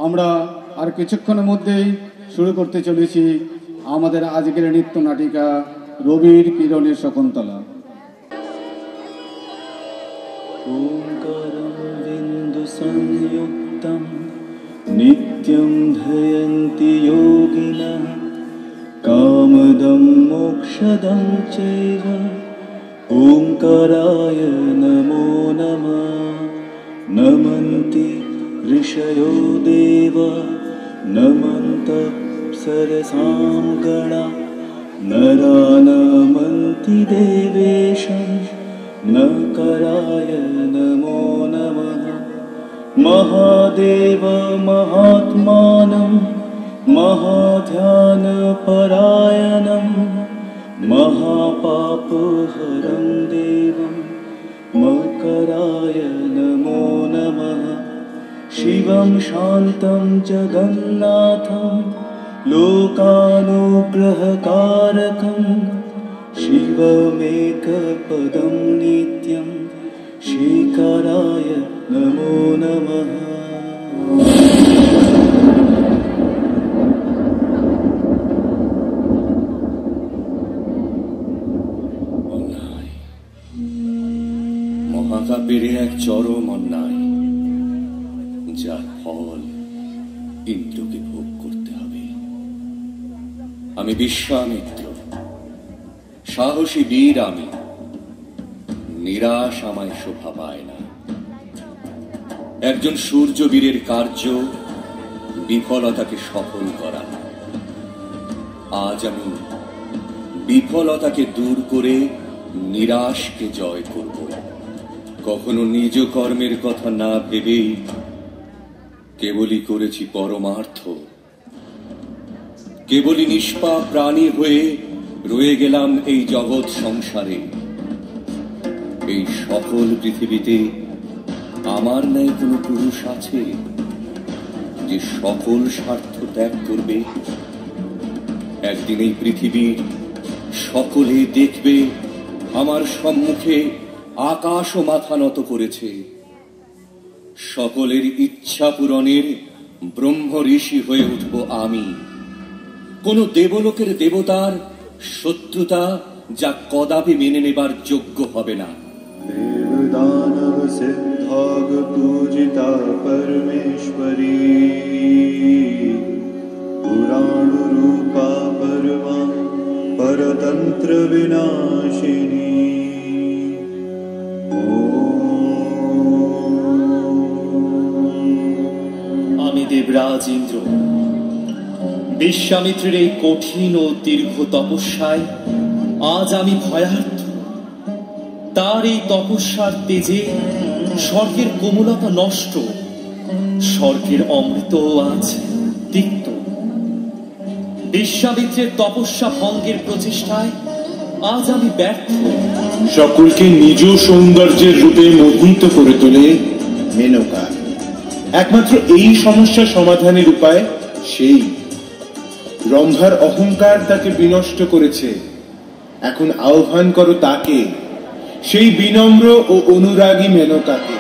আমরা আর কিছুক্ষণের মধ্যেই শুরু করতে চলেছি আমাদের আজকের নৃত্য নাটিকা রবির কিরণের শকুন্তলা। ओंकारबिंदु संयुक्तं नित्यं ध्यायन्ति योगिनः कामदं मोक्षदं चैव ओंकाराय नमो नमः। नमन्ति ऋषयो देवा नमन्तः सरसां गणा नरा नमन्ति देवेशं नकराय नमो नमः। महादेव महात्मानं महाध्यानपरायणं महापापहरं देवं मकराय नमो नमः। शिवं शान्तं जगन्नाथं लोकानुग्रहकारकं शिवमेकपदं नित्यं श्रीकराय नमो नमः। মহাকাব্যের এক চরম অন্যায়, যার ফল ইন্দ্রকে ভোগ করতে হবে। আমি বিশ্বামিত্র, সাহসী বীর আমি, নিরাশ আমায় শোভা পায় না। একজন সূর্যবীরের কার্য বিফলতাকে সফল করা। আজ আমি বিফলতাকে দূর করে নিরাশকে জয় করব। কখনো নিজ কর্মের কথা না ভেবেই কেবলই করেছি পরমার্থ। কেবলই নিষ্পাপ প্রাণী হয়ে রয়ে গেলাম এই জগৎ সংসারে। এই সকল পৃথিবীতে আমার ন্যায় কোনো পুরুষ আছে যে সকল স্বার্থ ত্যাগ করবে? একদিন এই পৃথিবীর সকলে দেখবে আমার সম্মুখে আকাশও মাথা নত করেছে। সকলের ইচ্ছা পূরণের ব্রহ্ম ঋষি হয়ে উঠব আমি। কোন দেবলোকের দেবতার শত্রুতা যা কদাপি মেনে নেবার যোগ্য হবে না। देवदानव सिद्धाग पूजिता परमेश्वरी पुराण रूपा परमा परतंत्र विनाशिनी। আমি দেবরাজ ইন্দ্র বিশ্বামিত্রের এই কঠিন ও দীর্ঘ তপস্যায় আজ আমি ভয়ার্থ। তার এই তপস্যার তেজে স্বর্গের কোমলতা নষ্ট, স্বর্গের অমৃত আজ তিক্ত। বিশ্বামিত্রের তপস্যা ভঙ্গের প্রচেষ্টায় আজ আমি ব্যর্থ। সকলকে নিজ সৌন্দর্যের রূপে মোহিত করে তোলে মেনকা। একমাত্র এই সমস্যা সমাধানের উপায় সেই। রম্ভার অহংকার তাকে বিনষ্ট করেছে। এখন আহ্বান করো তাকে, সেই বিনম্র ও অনুরাগী মেনকাকে।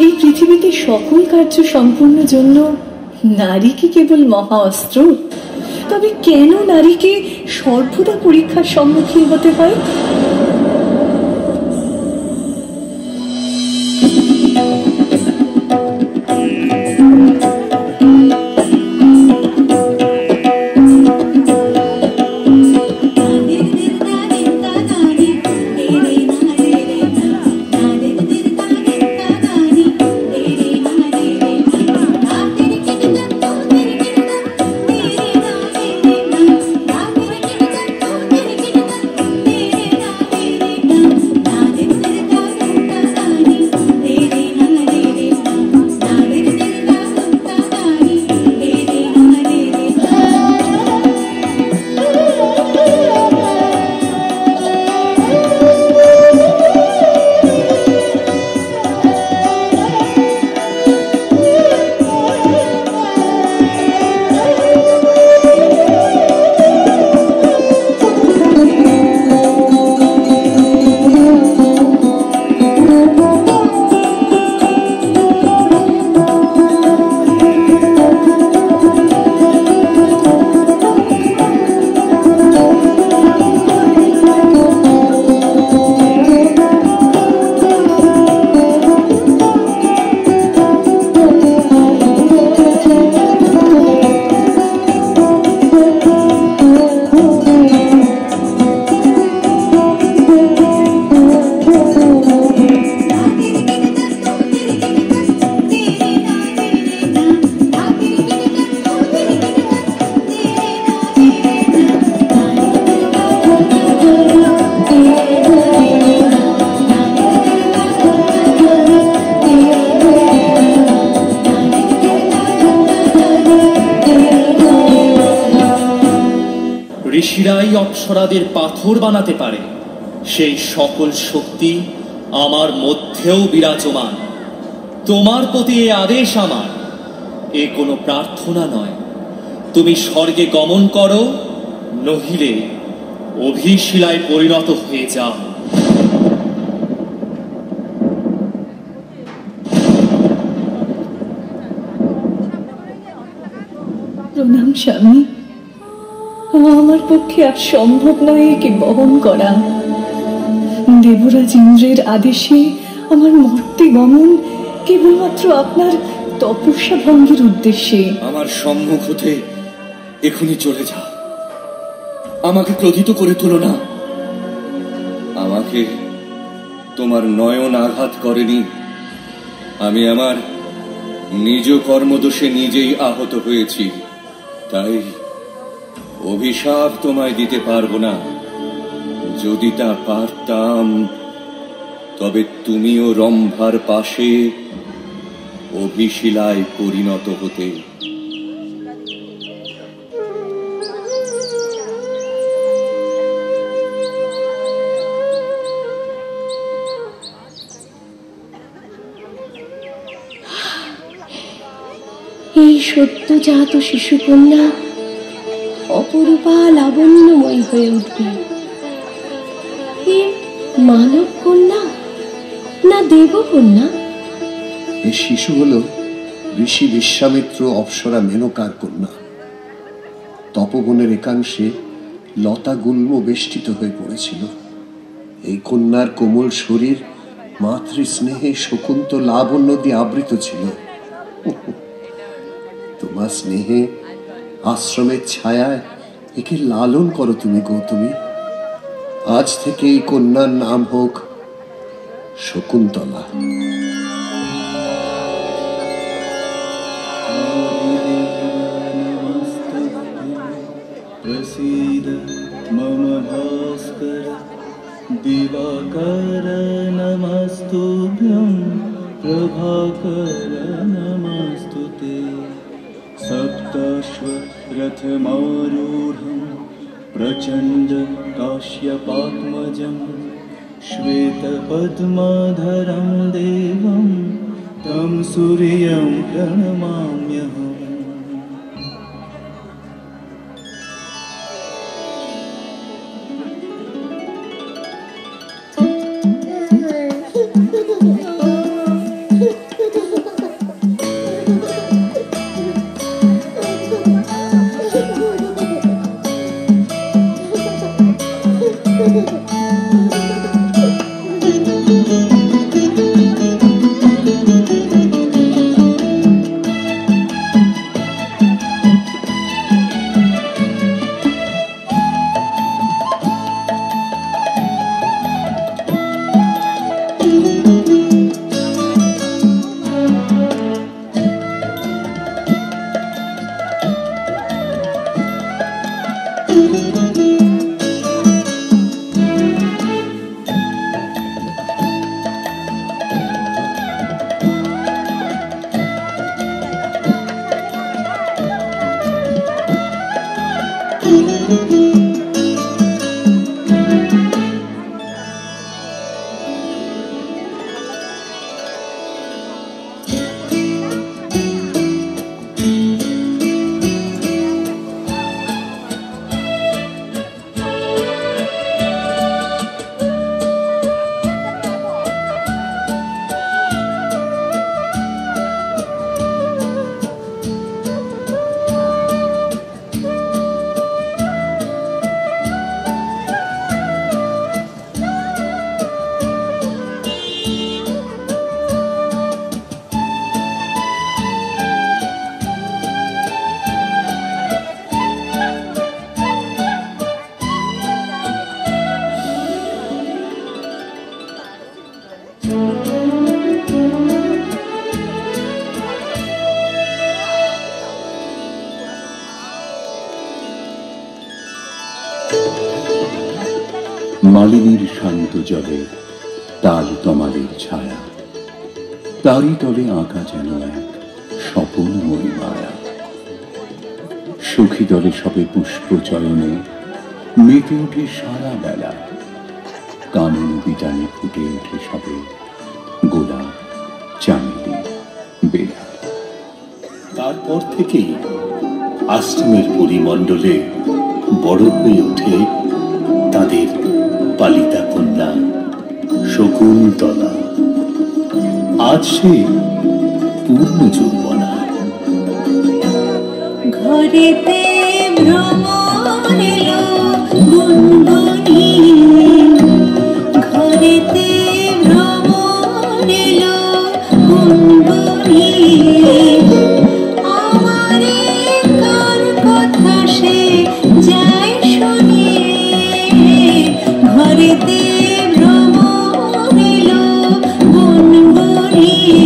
এই পৃথিবীতে সকল কার্য সম্পূর্ণের জন্য নারী কি কেবল মহা অস্ত্র? তবে কেন নারীকে সর্বদা পরীক্ষার সম্মুখীন হতে হয়? ঋষিরাই অপ্সরাদের পাথর বানাতে পারে, সেই সকল শক্তি আমার মধ্যেও বিরাজমান। তোমার প্রতি এ আদেশ আমার, এ কোনো প্রার্থনা নয়। তুমি স্বর্গে গমন করো, নহিলে অভিশিলায় পরিণত হয়ে যাও। প্রণাম স্বামী, আমার পক্ষে আর সম্ভব নয় একে বহন করা। দেবরাজ ইন্দ্রের আদেশে আমার মর্তে গমন কেবলমাত্র আপনার তপস্যা ভঙ্গের উদ্দেশ্যে। আমার সম্মুখ হতে এখনই চলে যা, আমাকে ক্রোধিত করে তুলো না। আমাকে তোমার নয়ন আঘাত করেনি, আমি আমার নিজ কর্মদোষে নিজেই আহত হয়েছি, তাই অভিশাপ তোমায় দিতে পারবো না। যদি তা পারতাম তবে তুমিও রম্ভার পাশে অভিশিলায় পরিণত হতে। এই সদ্যজাত শিশুকন্যা অপরূপা লাবণ্যময়ী হয়ে উঠবে। এ মানব কন্যা না দেবকন্যা? এই শিশু হলো ঋষি বিশ্বামিত্র অপ্সরা মেনকার কন্যা। তপবনের একাংশে লতা গুল্ম বেষ্টিত হয়ে পড়েছিল। এই কন্যার কোমল শরীর মাতৃস্নেহে শকুন্ত লাবণ্য দিয়ে আবৃত ছিল। তোমার স্নেহে আশ্রমের ছায়ায় একে লালন করো তুমি গৌতমী। আজ থেকে এই কন্যার নাম হোক শকুন্তলা। प्रसीद मम भास्कर दिवाकर नमस्तुभ्यं प्रभाकर नमस्तुते। सप्ताश्व रथमारूढं प्रचण्ड काश्यपात्मजं श्वेतपद्माधरं देवं तं सूर्यं प्रणमाम्यहम्। মালিনীর শান্ত জলে তাল তমালের ছায়া, তারই তলে আঁকা যেন এক স্বপনময়ী মায়া। সুখী দলে সবে পুষ্প চয়নে মেতে ওঠে সারা বেলা, কানন বিটানে ফুটে ওঠে সবে গোলাপ, চামেলি, বেলা। তারপর থেকেই আশ্রমের পরিমণ্ডলে বড় হয়ে ওঠে তাদের পালিতা কন্যা শকুন্তলা। আজ সে পূর্ণ যৌবনা। ঘরেতে ভ্রমণ এলো গুনগুনিয়ে, ঘরেতে ভ্রমণ এলো গুনগুনিয়ে, আমারে কার কথা সে যায় শুনিয়ে, ঘরেতে ভ্রমণ এলো গুনগুনিয়ে।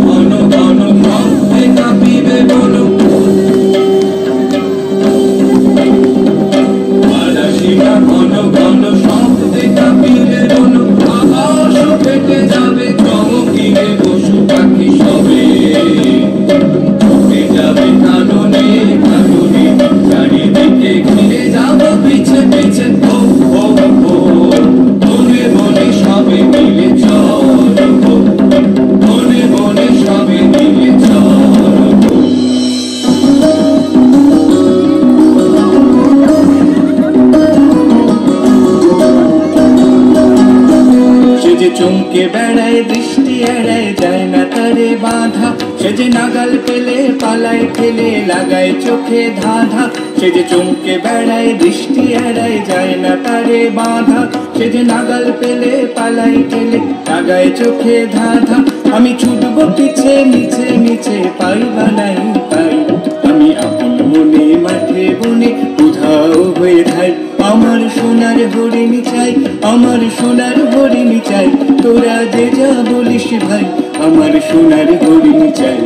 ঘন ঘন যে চমকে বেড়ায় দৃষ্টি এড়ায় যায় না তারে বাধা, সে যে নাগাল পেলে পালায় ফেলে লাগায় চোখে ধাঁধা। সে যে চমকে বেড়ায় দৃষ্টি এড়ায় যায় না তারে বাধা, সে যে নাগাল পেলে পালায় ফেলে লাগায় চোখে ধাঁধা। আমি ছুটবো পিছে মিছে মিছে পাই বানাই পাই, আমি আপন মনে মাঠে বনে কোথাও হয়ে থাই। আমার সোনার হরিণী চাই, আমার সোনার হরিণী চাই, তোরা যে যা বলিস ভাই, আমার সোনার হরিণী চাই।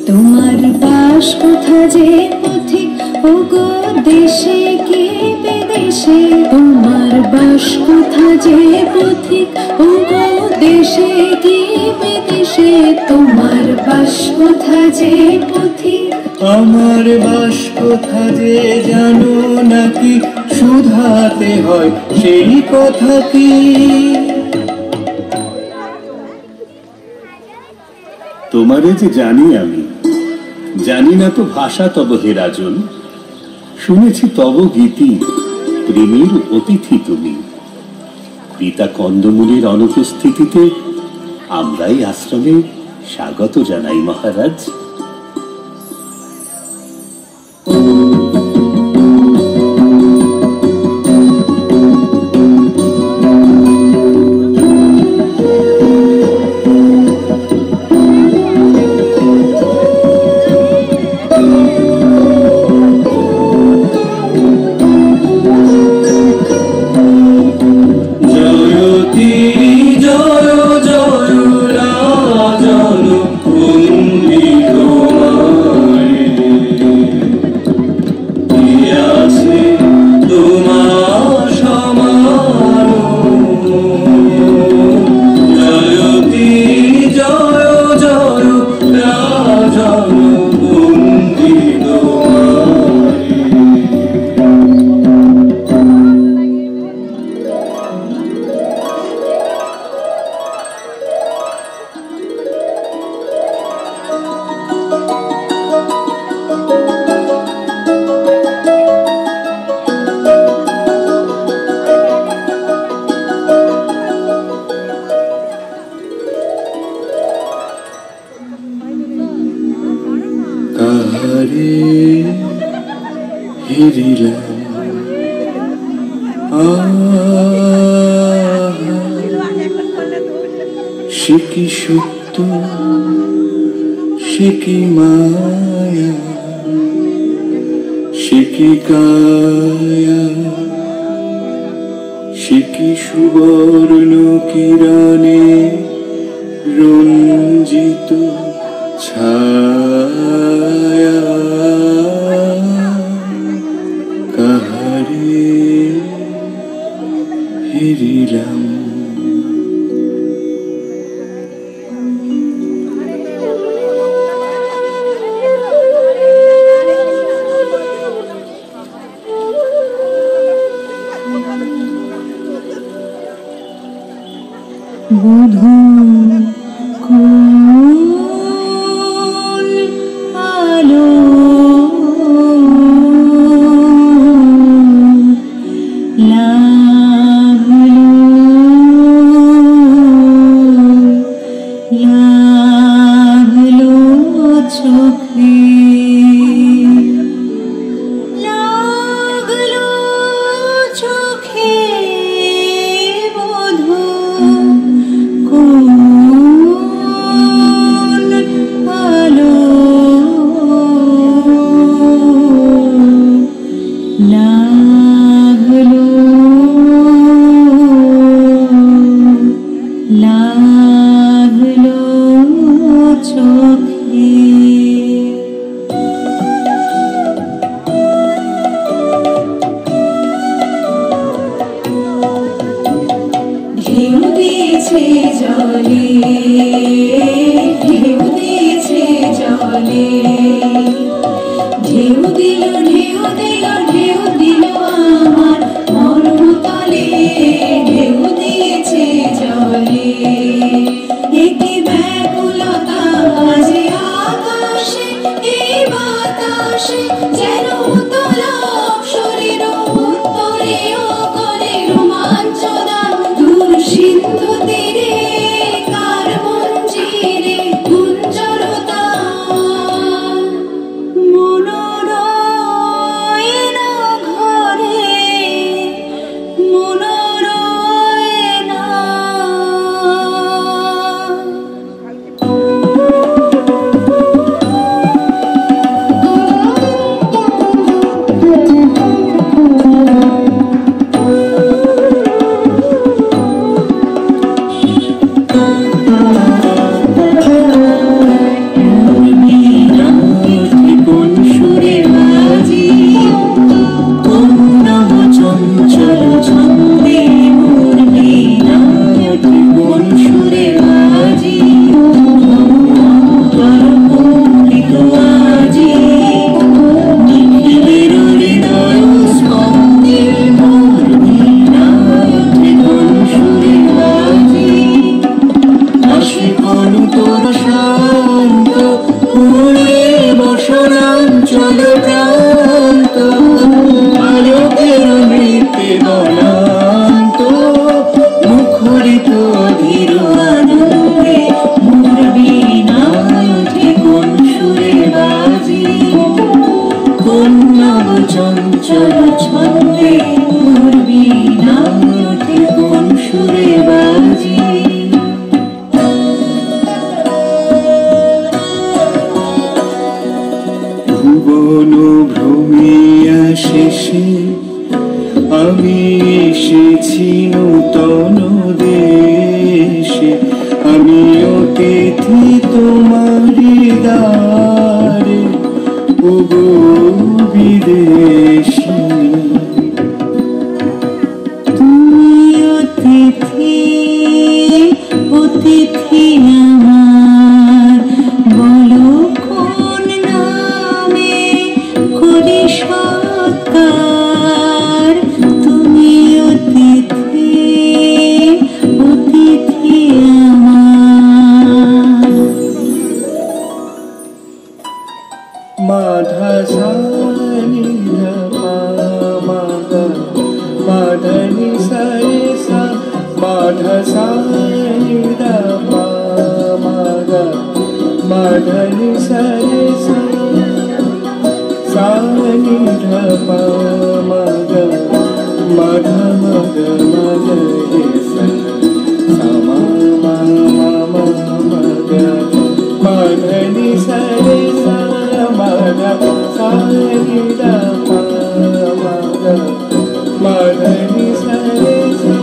তোমার বাস কোথা যে পথিক ওগো দেশে কি বিদেশে, তোমার বাস কোথা যে পথিক ওগো দেশে কি বিদেশে, তোমার বাস কোথা যে পথিক। আমার বাস কোথা যে জানো নাকি, শুধাতে হয় সেই কথা কি। তোমারে যে জানি আমি, জানি না তো ভাষা তব হে রাজন, শুনেছি তব গীতি প্রেমের অতিথি তুমি। পিতা কন্দমূলের অনুপস্থিতিতে আমরাই আশ্রমে স্বাগত জানাই মহারাজ। সে কি সত্য, সে কি মায়া, সে কি কায়া, সে কি সুবর্ণ কিরণে রঞ্জিত ছায়া। কাহারে হেরিলাম, বধূ কোন আলো লাগলো, লাগলো চোখে, লাগলো চোখে বধূ কোন আলো লাগলো, লাগলো চোখে। ঢেউ দিয়েছে জলে, ঢেউ দিয়েছে জলে, ঢেউ দিল ঢেউ দিল ঢেউ দিল আমার মর্মতলে, ঢেউ দিয়েছে জলে। একি ব্যাকুলতা যে আকাশে এই বাতাসে, যেন উতলাপ শরীর উত্তরে ও করে রোমাঞ্চনা দূর সিন্ধু এসেছি নূতন দেশে, আমি অতিথি তোমারি দ্বারে, ওগো বিদেশী। তুমি অতিথি, অতিথি আমার, বলো কোন নামে করি সৎকার। তুমি অতিথি, অতিথি আমার। মাধা সানি মাধা, মাধনি সারে সা, মাধা সানি মাধা, মাধনি সারে সা, সানি ধা মাধা, মাধা মাধা মাধা রে সা, মা মা মা মাধা, মাধনি সারে সা, মাধা সানি ধা মাধা, মাধনি সারে সা।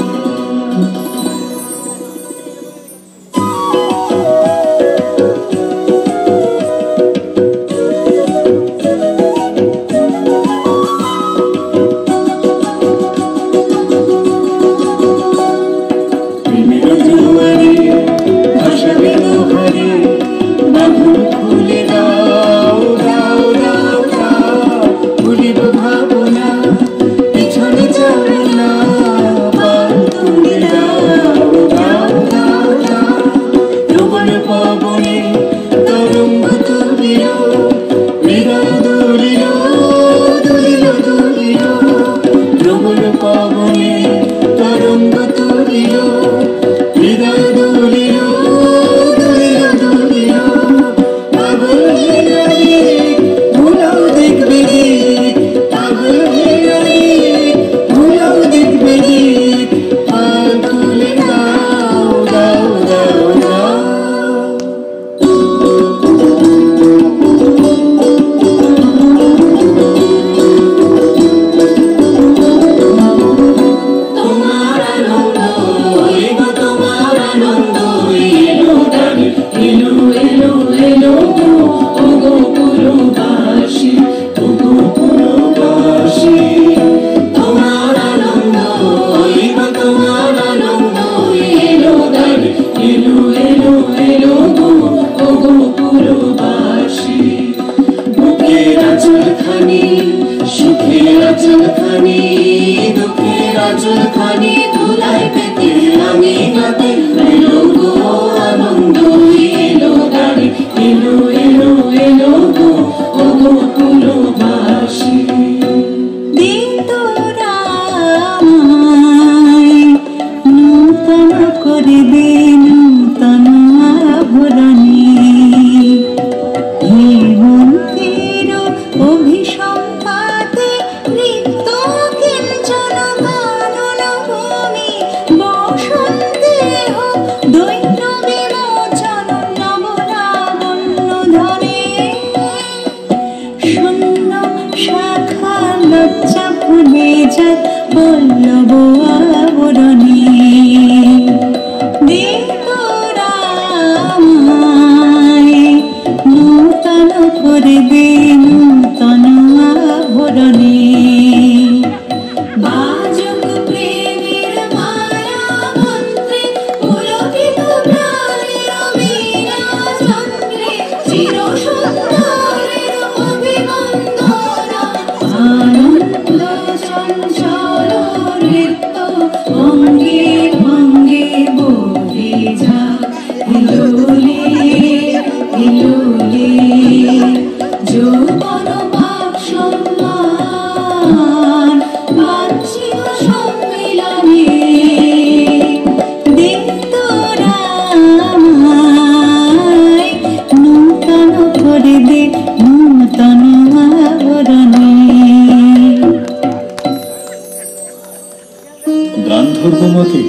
গান্ধর্বমতে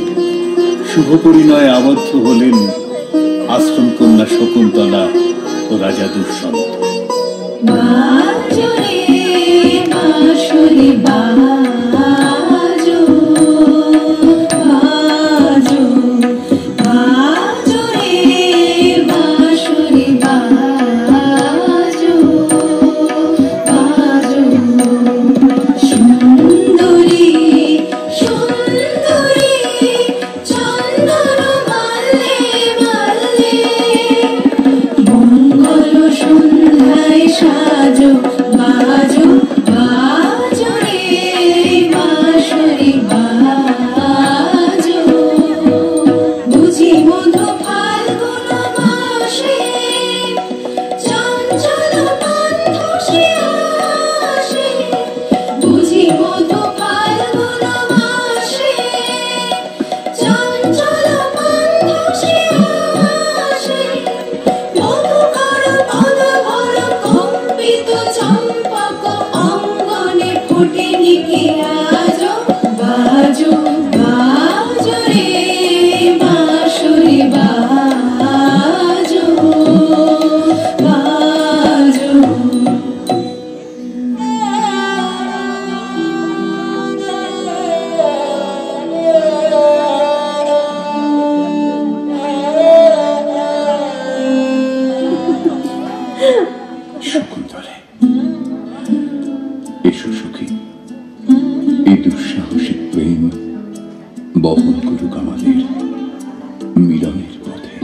শুভ পরিণয়ে আবদ্ধ হলেন আশ্রম কন্যা শকুন্তলা ও রাজা দুষ্যন্ত। বাজরে বাঁশরি বাজো বহন করুক আমাদের মিলনের পথে।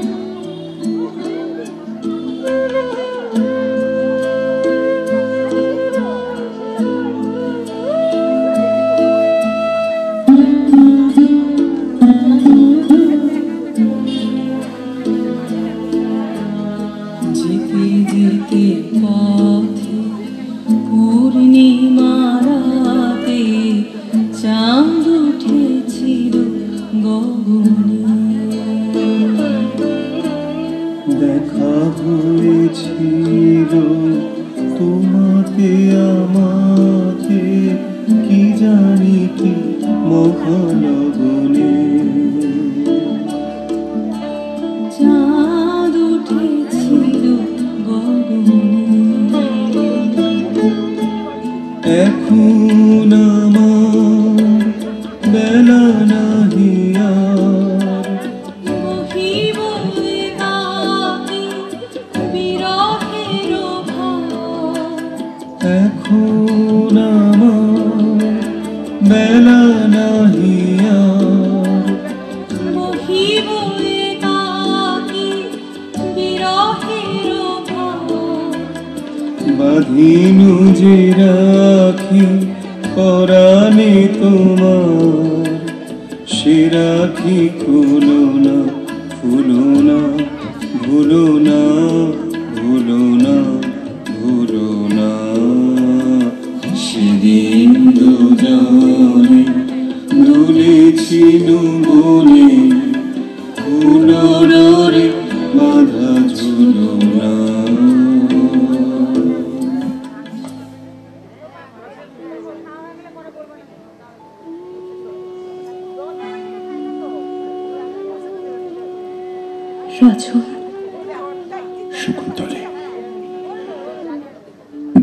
যেতে যেতে পথে পূর্ণিমা রাতে চাঁদ উঠেছিল গগনে, দেখা হয়েছিল তোমাকে আমাকে কি জানি কি মহালগনে। চাঁদ উঠেছিল গগনে, এখন আমার বেলা নাহি আর, বহিব একাকী বিরহের ভার। এখন আমার বেলা নাহি আর, বহিব একাকী বিরহের ভার। বাঁধিনু যে রাখি পরাণে তোমার, সে রাখি খুলো না ভুলো না, ভুলো না ভুলো না ভুলো না। সেদিন দুজনে দুলেছিল বলে পুনরে বাধা ঝুলো না। রাজন, শকুন্তলে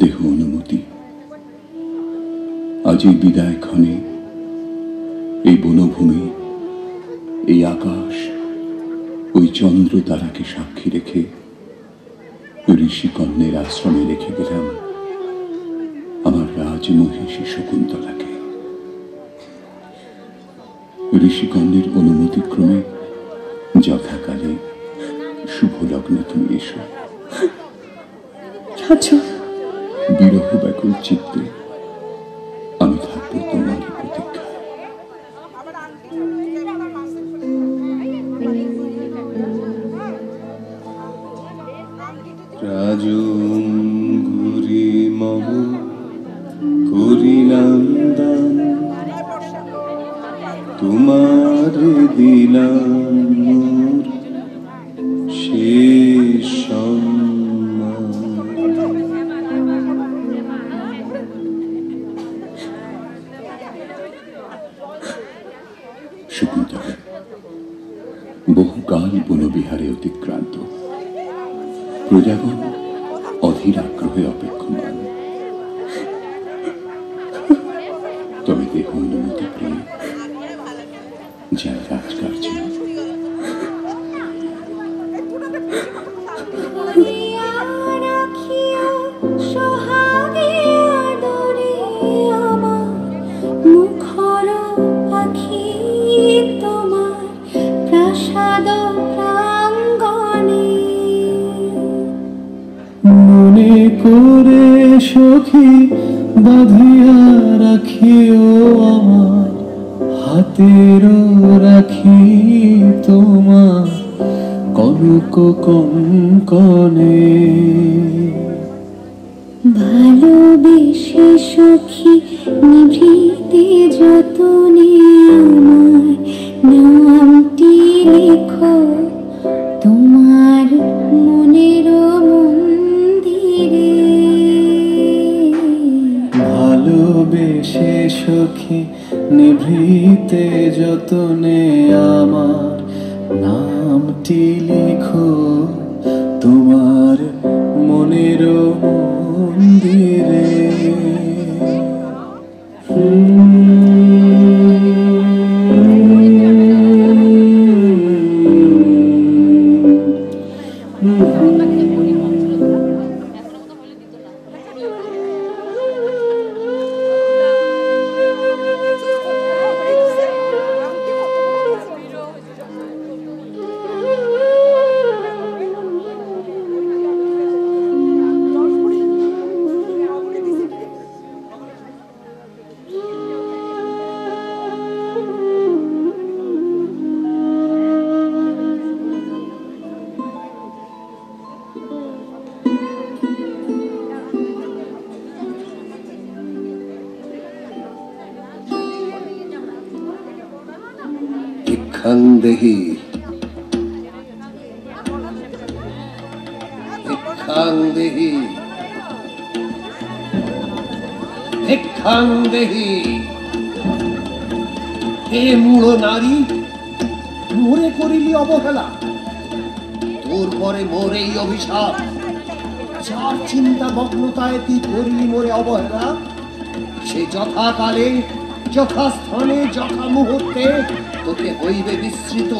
দেহ অনুমতি, আজ এই বিদায় ক্ষণে এই বনভূমি, এই আকাশ, ওই চন্দ্র তারাকে সাক্ষী রেখে ঋষিকন্যের আশ্রমে রেখে গেলাম আমার রাজমহিষী শকুন্তলাকে। ঋষিকন্যের অনুমতিক্রমে যথাকালে শুভ লগ্নে তুমি এসো। রাজন, বিরহ ব্যাকুল চিত্তে আমি থাকবো তোমার প্রতীক্ষায়। রাজঙ্গুরি মম করিলাম দান, তোমারে দিলাম মোর শেষ সম্মান। শকুন্তলা বহুকাল বনবিহারে অতিক্রান্ত, প্রজাগণ অধীর আগ্রহে অপেক্ষমান। তবে দেহ অনুমতি পেয়ে যায় রাজকার্যে। মনে করে সখী বাঁধিয়া রাখিও আমার, হাতেরও রাখি তোমার কনক কঙ্কনে। ভালোবেসে সখী নিভৃতে যতনে আমার নামটি লেখো তোমার মনের মন্দিরে। ভালোবেসে সখী নিভৃতে যতনে আমার নামটি লিখো তোমার মনের মন্দিরে। ভিক্ষাং দেহি ভিক্ষাং দেহি ভিক্ষাং দেহি। হে মূঢ় নারী, মোরে করিলি অবহেলা, তোর পরে মোর এই অভিশাপ। যার চিন্তা মগ্নতায় তুই করিলি মোরে অবহেলা, সে যথাকালে যথাস্থানে যথা মুহূর্তে তোকে হইবে বিস্তৃত।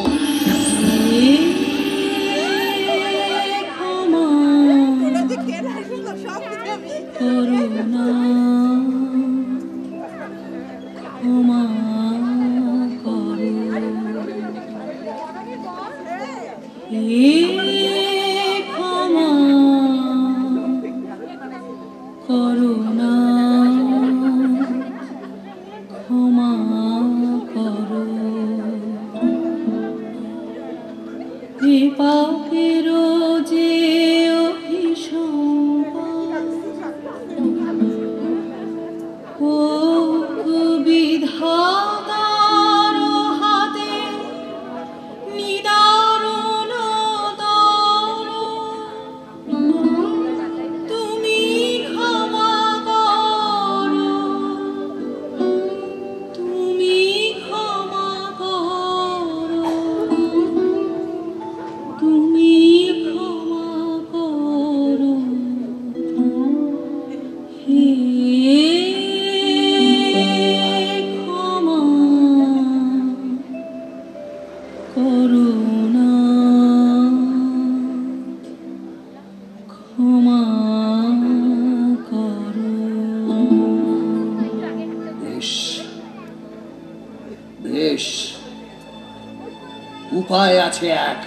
উপায় আছে এক,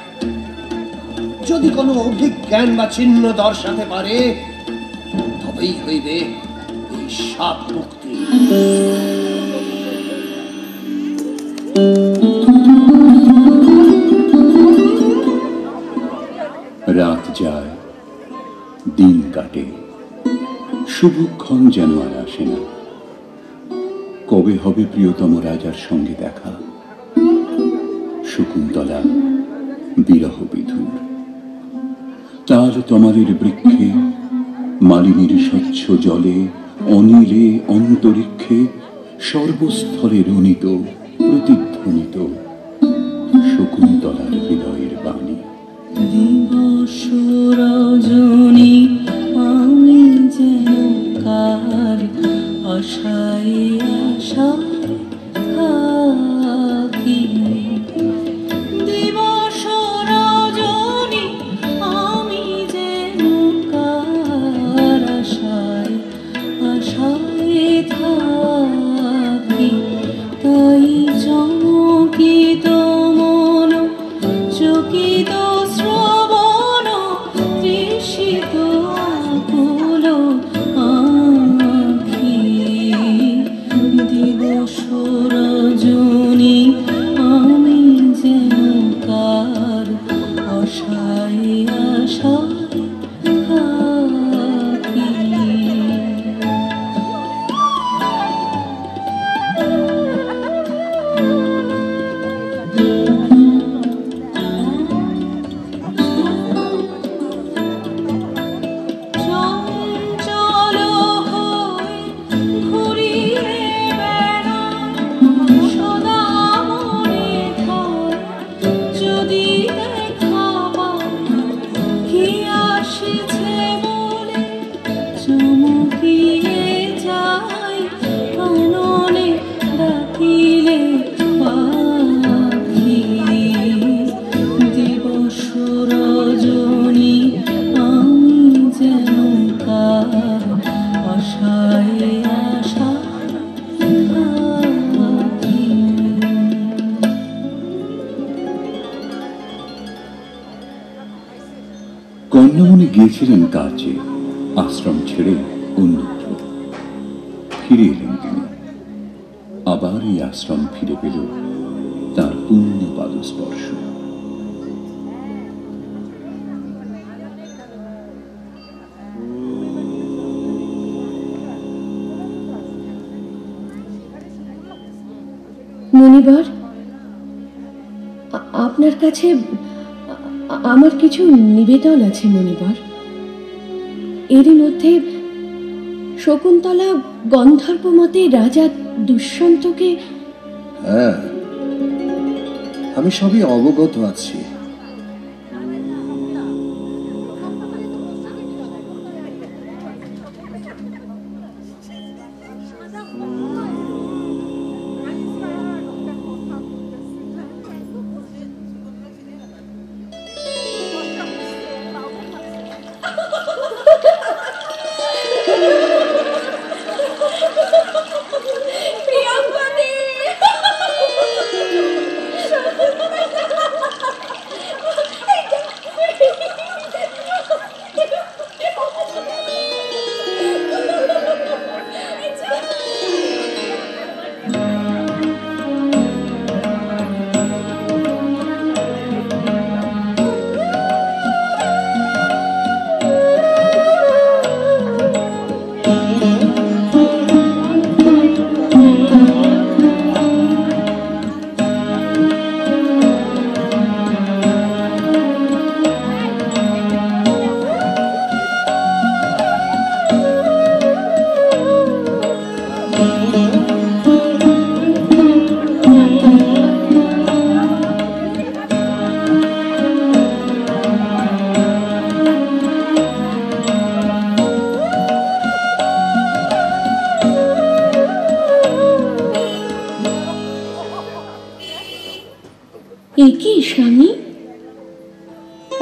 যদি কোনো অভিজ্ঞান বা চিহ্ন দর্শাতে পারে তবেই হইবে এই সাপ মুক্তি। রাত যায়, দিন কাটে, শুভক্ষণ যেন আর আসে না। কবে হবে প্রিয়তম রাজার সঙ্গে দেখা? শকুন্তলা বিরহ বিধুর, তার তমালের বৃক্ষে, মালিনীর স্বচ্ছ জলে, অনিলে অন্তরিক্ষে, সর্বস্থলে রণিত প্রতিধ্বনিত শকুন্তলার হৃদয়ের বাণী। দিবস রজনী আমি যেন কার আশায় আশায় থাকি। দিবস রজনী আমি যেন কার আশায় আশায় থাকি। তাই চমকিত মন চকিত শ্রবণ তৃষিত আকুল আঁখি। দিবস রজনী আমি যেন কার আশায় আশায় থাকি। চঞ্চল হয়ে ঘুরিয়ে বেড়াই সদা মনে হয়, যদি দেখা পাই কি আসিছে বলে চমকিয়ে যাই কাননে ডাকিলে পাখি। দিবস রজনী আমি যেন কার আশায় আশায় থাকি। কন্যামণি গিয়েছিলেন কাজে, আশ্রম ছেড়ে অন্যত্র। ফিরে এলেন তিনি, আবার এই আশ্রম ফিরে পেল তার পুণ্য পাদস্পর্শ। মনিবার, আপনার কাছে আমার কিছু নিবেদন আছে মনিবর। এরই মধ্যে শকুন্তলা গন্ধর্ব মতে রাজা দুষ্যন্তকে। হ্যাঁ, আমি সবই অবগত আছি। একই স্বামী,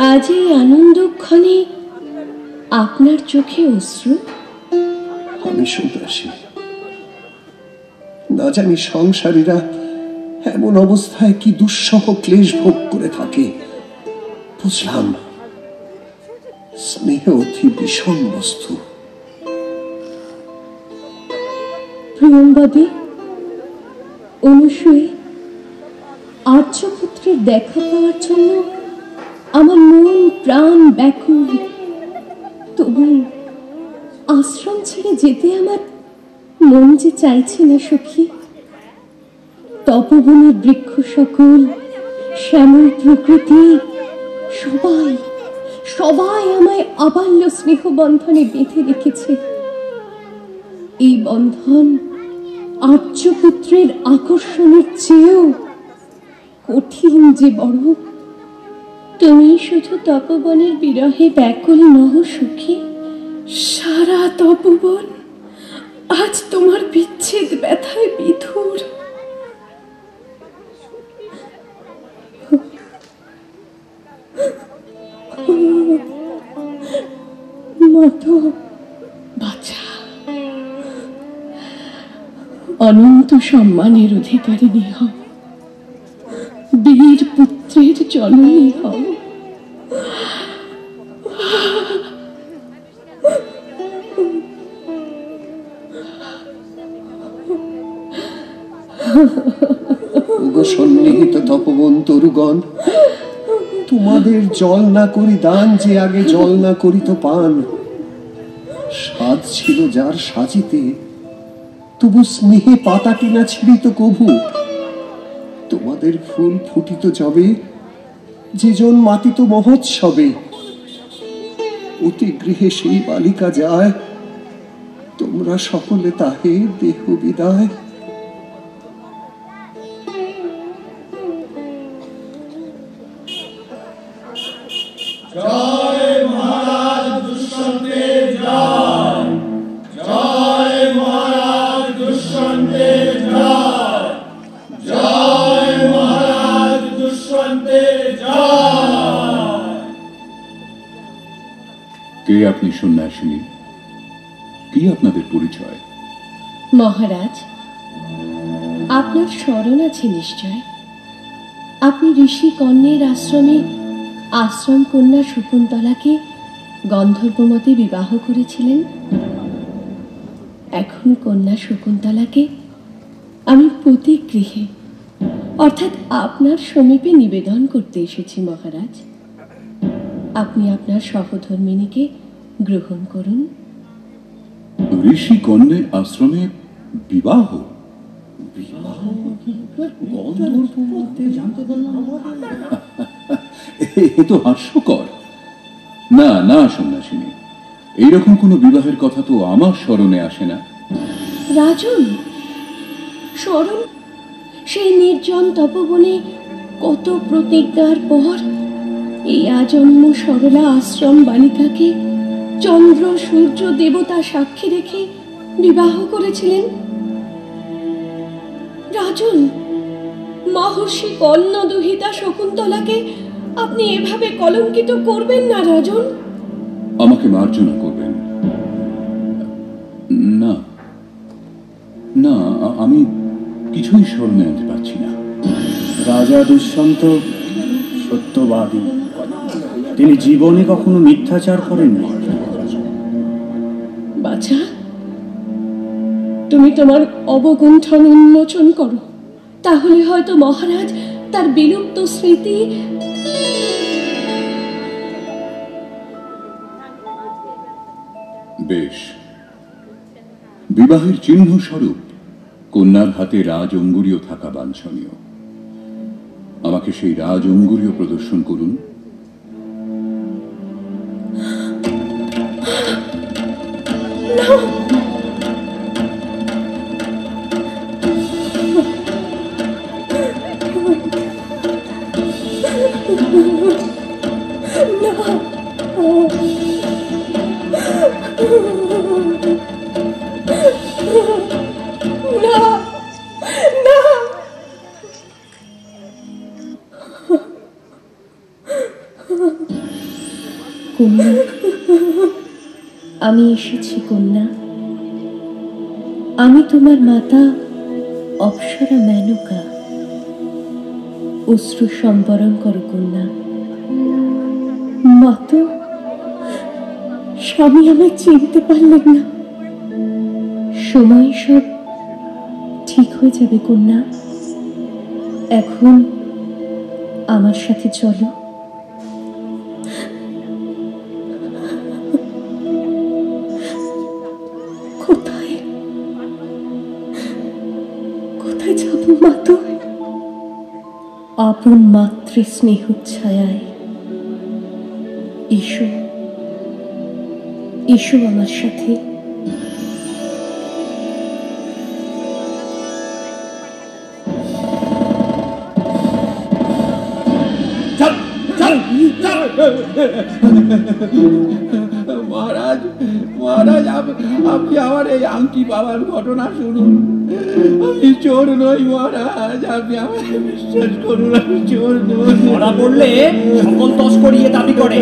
আজ এই আনন্দক্ষণে আপনার চোখে অশ্রু? আমি সন্ন্যাসী, না জানি সংসারীরা এমন অবস্থায় কি দুঃসহ ক্লেশ ভোগ করে থাকে। বুঝলাম, স্নেহ অতি বিষম বস্তু। প্রিয়ম্বদী, অনুসূয়ী, আর্যপুত্রের দেখা পাওয়ার জন্য আমার মন প্রাণ ব্যাকুল। তবু আশ্রম ছেড়ে যেতে আমার মন যে চাইছে না সখী। তপবনের বৃক্ষ সকল, শ্যামল প্রকৃতি, সবাই সবাই আমায় আবাল্য স্নেহ বন্ধনে বেঁধে রেখেছে। এই বন্ধন আর্যপুত্রের আকর্ষণের চেয়েও কঠিন যে বড়। তুমি শুধু তপবনের বিরহে ব্যাকুল নহ সুখী, সারা তপবন আজ তোমার বিচ্ছেদ ব্যথায় বিধুর। মাতো বাছা, অনন্ত সম্মানের অধিকারিণী হও, বীর পুত্রের জননী হও। সন্নিহিত তপবন তরুগণ, তোমাদের জল না করি দান, যে আগে জল না করিত পান। স্বাদ ছিল যার সাজিতে, তবু স্নেহে পাতাটি না ছিঁড়িত কভু। তোমাদের ফুল ফুটিত যবে, যেজন মাতিত মহোৎসবে। অতি গৃহে সেই বালিকা যায়, তোমরা সকলে তাহে দেহ বিদায়। জয় মহারাজ দুষ্যন্তের জয়, জয় মহারাজ দুষ্যন্তের জয়, জয় মহারাজ দুষ্যন্তের জয়। কে আপনি সন্ন্যাসিনী? কি আপনাদের পরিচয়? মহারাজ, আপনার স্মরণ আছে নিশ্চয়। আপনি ঋষি কন্যের আশ্রমে আশ্রম কন্যা শকুন্তলাকে গন্ধর্বমতে বিবাহ করেছিলেন। এখন কন্যা শকুন্তলাকে আমি পতিগৃহে অর্থাৎ আপনার সমীপে নিবেদন করতে এসেছি মহারাজ। আপনি আপনার সহধর্মিণীকে গ্রহণ করুন। ঋষি কন্যে আশ্রমে বিবাহ? বিবাহ? এ তো হাস্যকর। না না সন্ন্যাসিনী, এইরকম কোনো বিবাহের কথা তো আমার স্মরণে আসে না। রাজন, স্মরণ সেই নির্জন তপবনে কত প্রতিজ্ঞার পর এই আজন্ম সরলা আশ্রম বালিকাকে চন্দ্র সূর্য দেবতা সাক্ষী রেখে বিবাহ করেছিলেন। রাজন, মহর্ষি কর্ণ দুহিতা শকুন্তলাকে আপনি এভাবে কলঙ্কিত করবেন না রাজন। আমাকে মার্জনা করবেন না। না, আমি কিছুই স্মরণে আনতে পারছি না। রাজা দুষ্যন্ত সত্যবাদী, তিনি জীবনে কখনো মিথ্যাচার করেননি। বাছা, তুমি তোমার অবগুণ্ঠন উন্মোচন করো, তাহলে হয়তো মহারাজ তার বিলুপ্ত স্মৃতি। বেশ, বিবাহের চিহ্ন স্বরূপ কন্যার হাতে রাজ অঙ্গুরীয় থাকা বাঞ্ছনীয়। আমাকে সেই রাজ অঙ্গুরীয় প্রদর্শন করুন। কন্যা, আমি এসেছি কন্যা। আমি তোমার মাতা অপ্সরা মেনকা। অশ্রু সম্বরণ করো কন্যা। মাতো, স্বামী আমায় চিনতে পারলেন না। সময় সব ঠিক হয়ে যাবে কন্যা। এখন আমার সাথে চলো। কোথায় কোথায় যাব মাতো? আপন মাতৃ স্নেহ ছায়ায় এসো, এসো আমার সাথে। মহারাজ, মহারাজ, আপনি আমার এই আংটি পাওয়ার ঘটনা শুনুন। আমি চোর নই মহারাজ, আপনি আমাকে বিশ্বাস করুন, আমি চোর নই। ধরা পড়লে সকল তস্করিয়ে দাবি করে,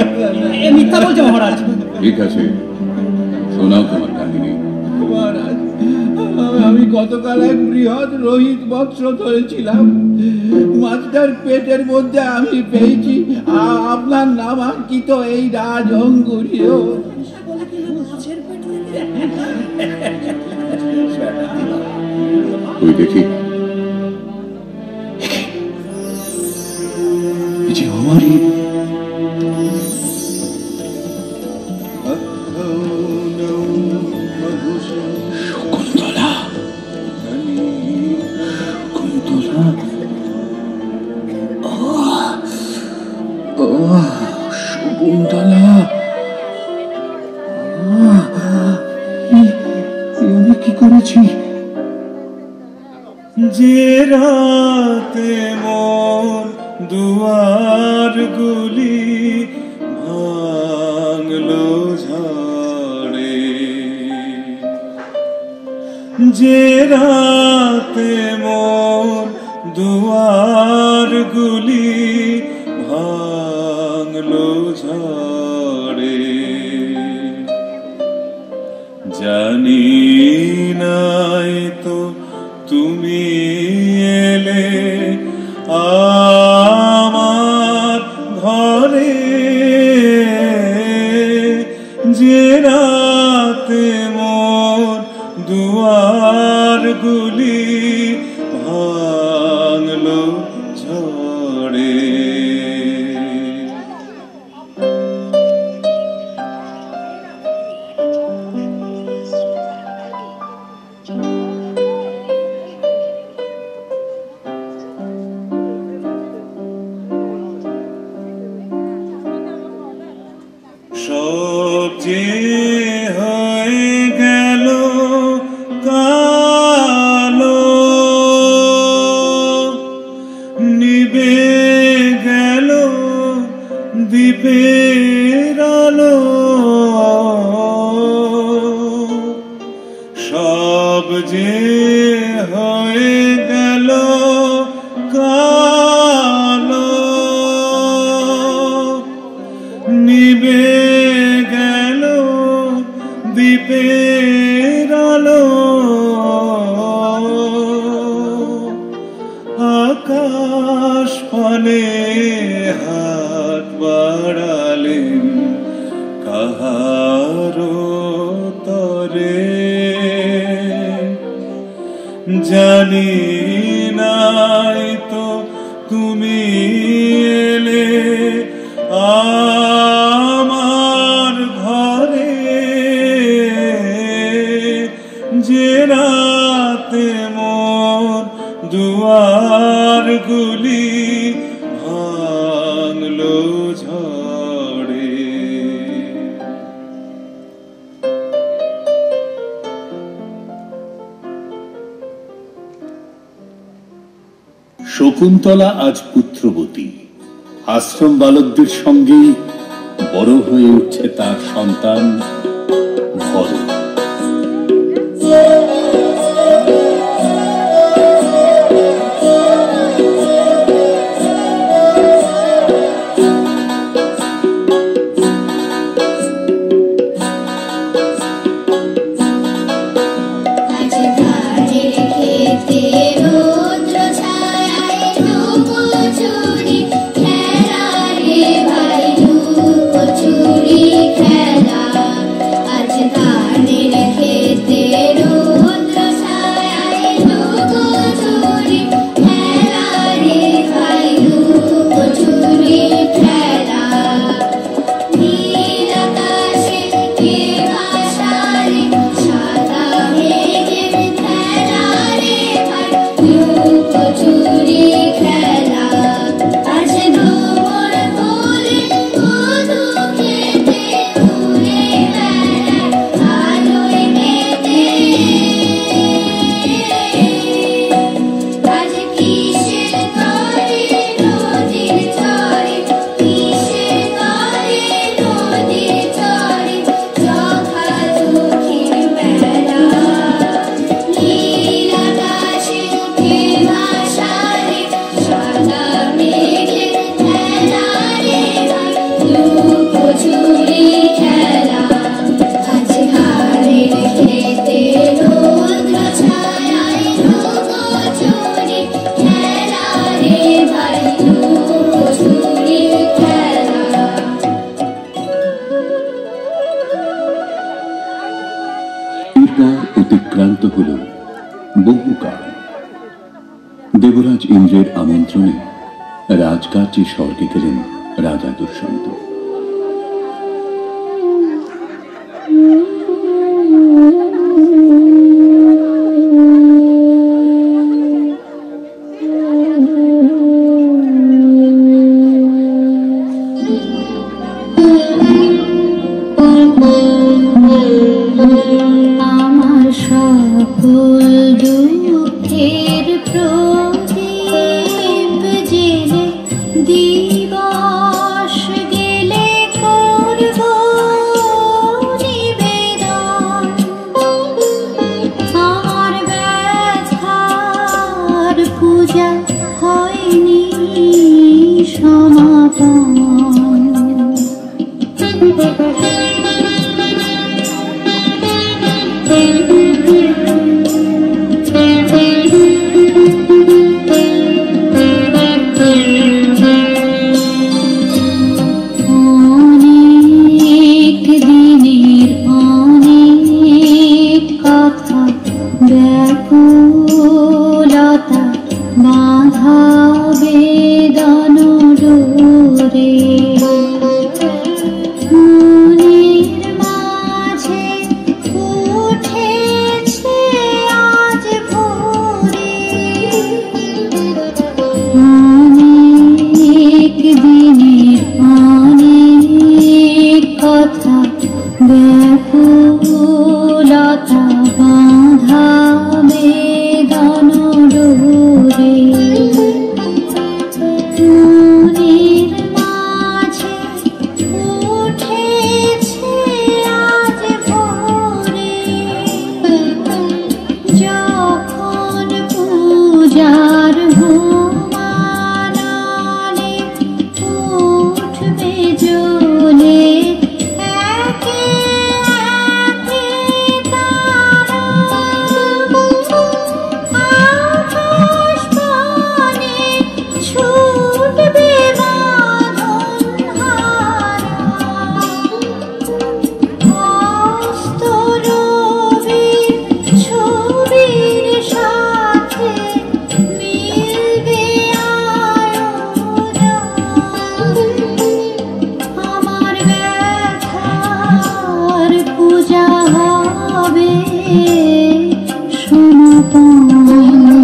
এ মিথ্যা বলছে মহারাজ। ঠিক আছে, শোনাও তোমার কাহিনী। মহারাজ, আমি গতকাল এক বৃহৎ রোহিত মৎস্য ধরেছিলাম। মাছটার পেটের মধ্যে আমি পেয়েছি আপনার নামাঙ্কিত এই রাজ অঙ্গুরীয়। ওই দেখি, যে আমারই শকুন্তলা। শকুন্তলা, শকুন্তলা, আমি কি করেছি? যে রাতে মন দুয়ার গুলি ভাঙলো ঝড়ে, যে রাতে মন দুয়ার গুলি ভাঙলো ঝড়ে, জানি নাই তো তুমি এলে আমার ঘরে, যে রাতে মোর দুয়ার গুলি ভাঙলো ঝড়ে। যে হয়ে গেল কালো, নিবে গেল দ্বীপের আলো, সব যে হয়ে গেল কালো, নিবে গেল দ্বীপের আলো, আকাশ পানে হাত বাড়ালেন কাহারো তরে, জানি নাই তো তুমি এলে আমার ঘরে, যে রাতে মোর দুয়ার গুলি ভাঙলো ঝড়ে। শকুন্তলা আজ পুত্রবতী, আশ্রম বালকদের সঙ্গে বড় হয়ে উঠছে তার সন্তান ভরত। অতিক্রান্ত হল বহুকাল। দেবরাজ ইন্দ্রের আমন্ত্রণে রাজকার্যে স্বর্গে গেলেন রাজা দুষ্যন্ত। মনের মাঝে উঠেছে আজ ভোরে, যখন পূজার হোমানলে উঠবে জ্বলে একে একে তারা, আকাশ পানে ছুটবে বাঁধনহারা, অস্ত রবির ছবির সাথে মিলবে আমার ব্যথার পূজা হবে সনাতন,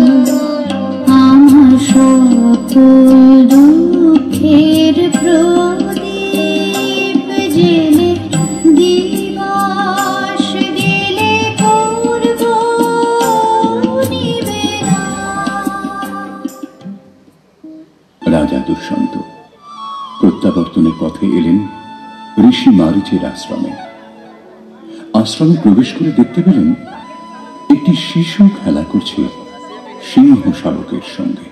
আমার সকল দুঃখের প্রদীপ জেলে দিবস গেলে করব নিবেদন। রাজা দুষ্যন্ত প্রত্যাবর্তনের পথে এলেন ঋষি মারীচের আশ্রমে। আশ্রমে প্রবেশ করে দেখতে পেলেন একটি শিশু খেলা করছে সিংহ শাবকের সঙ্গে।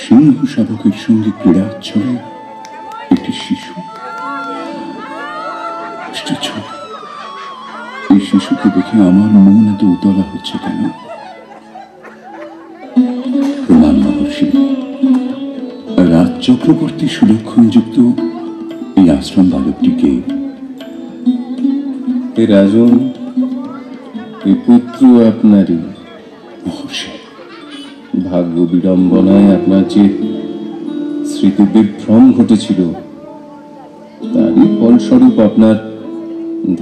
সিংহ শাবকের সঙ্গে ক্রীড়াচ্ছলে একটি শিশু। এই শিশুকে দেখে আমার মন এত উতলা হচ্ছে কেন? প্রণাম মহর্ষি। রাজ চক্রবর্তী সুলক্ষণযুক্ত এই আশ্রম বালকটিকে? রাজন, এ পুত্র আপনারই। মহর্ষি, ভাগ্য বিড়ম্বনায় আপনার যে স্মৃতি বিভ্রম ঘটেছিল, তারই ফলস্বরূপ আপনার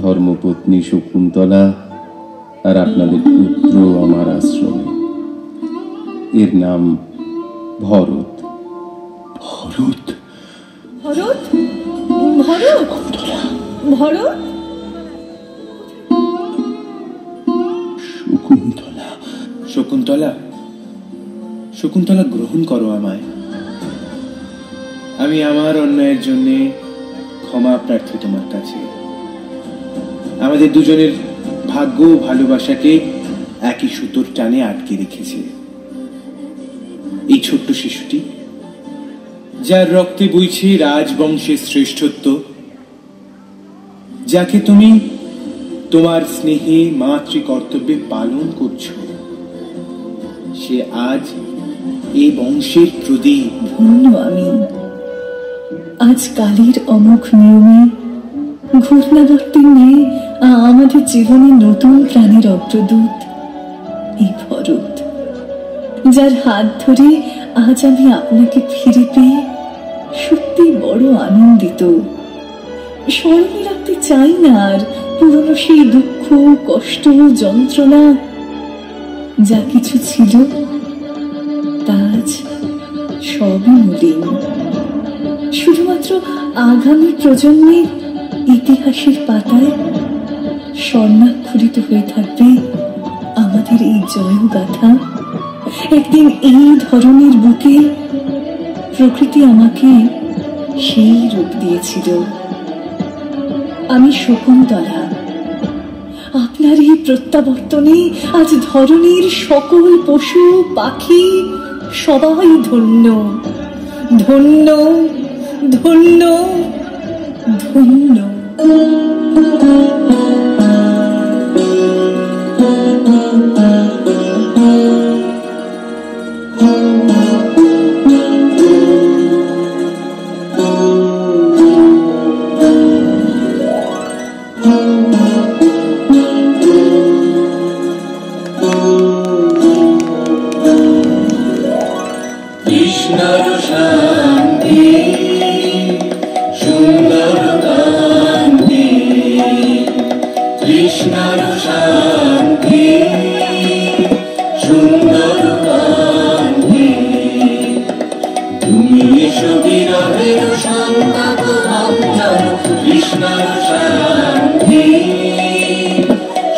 ধর্মপত্নী শকুন্তলা আর আপনাদের পুত্র আমার আশ্রমে। এর নাম ভরত। ভরত? ভরত? ভরত? ভরত? শকুন্তলা। শকুন্তলা, শকুন্তলা, গ্রহণ করো আমায়। আমি আমার অন্যায়ের জন্য ক্ষমা প্রার্থী তোমার কাছে। আমাদের দুজনের ভাগ্য ও ভালোবাসাকে একই সুতোর টানে আটকে রেখেছে এই ছোট্ট শিশুটি, যার রক্তে বইছে রাজবংশের শ্রেষ্ঠত্ব, যাকে তুমি তোমার স্নেহে মাতৃকর্তব্যে পালন করছো। সে আজ এই বংশের প্রদীপ। ধন্য আমি, আজ কালের অমোঘ নিয়মে ঘূর্ণাবর্তী নিয়ে আমাদের জীবনে নতুন প্রাণের অগ্রদূত এই ভরত, যার হাত ধরে আজ আমি আপনাকে ফিরে পেয়ে সত্যি বড় আনন্দিত। স্মরণে রাখতে চাই না আর পুরনো সেই দুঃখ, কষ্ট, যন্ত্রণা। যা কিছু ছিল তা আজ সবই মলিন। শুধুমাত্র আগামী প্রজন্মের ইতিহাসের পাতায় স্বর্ণাক্ষরিত হয়ে থাকবে আমাদের এই জয়গাথা। একদিন এই ধরনের বুকে প্রকৃতি আমাকে সেই রূপ দিয়েছিল। আমি শকুন্তলা। আপনার এই প্রত্যাবর্তনে আজ ধরনের সকল পশু পাখি সবাই ধন্য, ধন্য, ধন্য, ধন্য। কৃষ্ণর শান্তি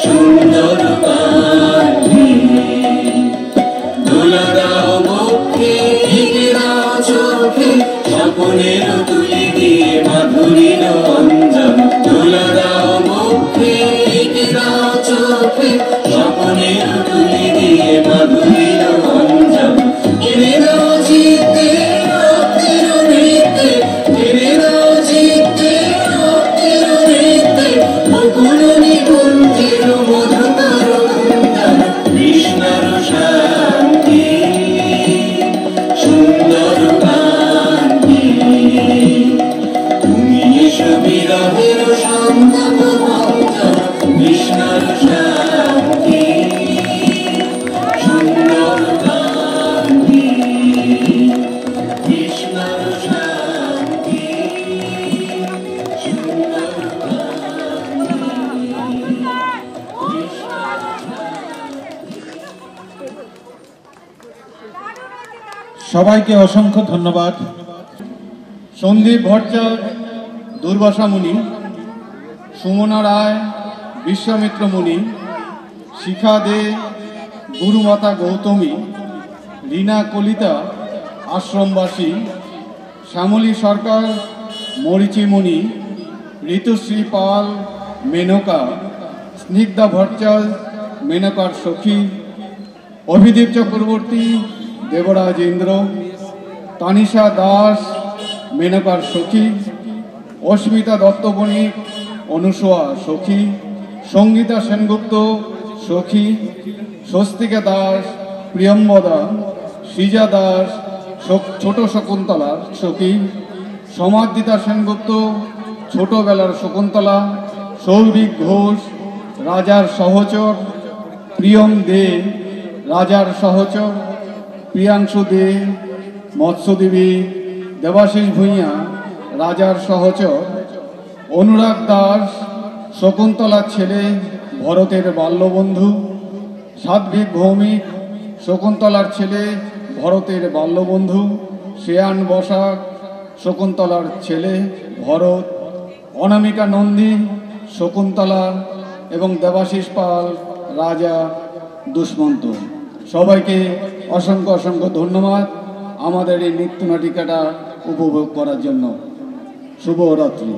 সুন্দর কান্তি দোলা দাও বক্ষে ঢেকে দাও চোখে স্বপনের তুলি দিয়ে মাধুরীর অঞ্জন দোলা দাও বক্ষে ঢেকে দাও চোখে স্বপনের তুলি দিয়ে মাধুরীর অঞ্জন কেড়ে দাও জিতে রক্তের নৃত্যে কেড়ে দাও জিতে রক্তের নৃত্যে মুকুল নিকুঞ্জের মধুকর কুঞ্জন কৃষ্ণর শান্তি সুন্দর কান্তি তুমি এসো বিরহের সন্তাপ ভঞ্জন কৃষ্ণর শান্তি সুন্দর কান্তি কৃষ্ণর শান্তি সুন্দর সবাইকে অসংখ্য ধন্যবাদ। সন্দীপ ভট্টাচার্য, দুর্বাসা মুনি, সুমনা রায়, বিশ্বামিত্র মুনি, শিখা দে, গুরুমাতা গৌতমী, রীনা কলিতা আশ্রমবাসী, শ্যামলী সরকার, মরিচি মুনি, ঋতুশ্রী পাল, মেনকা, স্নিগ্ধা ভট্টাচার্য, মেনকার সখী, অভিদীপ চক্রবর্তী, দেবরাজ ইন্দ্র, তানিশা দাস, মেনকার সখী, অস্মিতা দত্ত বণিক, অনুসোয়া সখী, সঙ্গীতা সেনগুপ্ত সখী, স্বস্তিকা দাস, প্রিয়ম্বদা, সৃজা দাস, ছোট শকুন্তলার সখী, সমাদিতা সেনগুপ্ত, ছোটবেলার শকুন্তলা, সৌভিক ঘোষ, রাজার সহচর, প্রিয়ম দে, রাজার সহচর, প্রিয়াংশু দে, মৎস্যদেবী, দেবাশিস ভূঁইয়া, রাজার সহচর, অনুরাগ দাস, শকুন্তলার ছেলে, ভরতের বাল্যবন্ধু, সাধ্বীক ভৌমিক, শকুন্তলার ছেলে, ভরতের বাল্যবন্ধু, শ্রেয়ান বসাক, শকুন্তলার ছেলে, ভরত, অনামিকা নন্দী, শকুন্তলা এবং দেবাশিস পাল, রাজা দুষ্মন্ত। সবাইকে অসংখ্য অসংখ্য ধন্যবাদ আমাদের এই নৃত্যনাটিকাটা উপভোগ করার জন্য। শুভরাত্রি।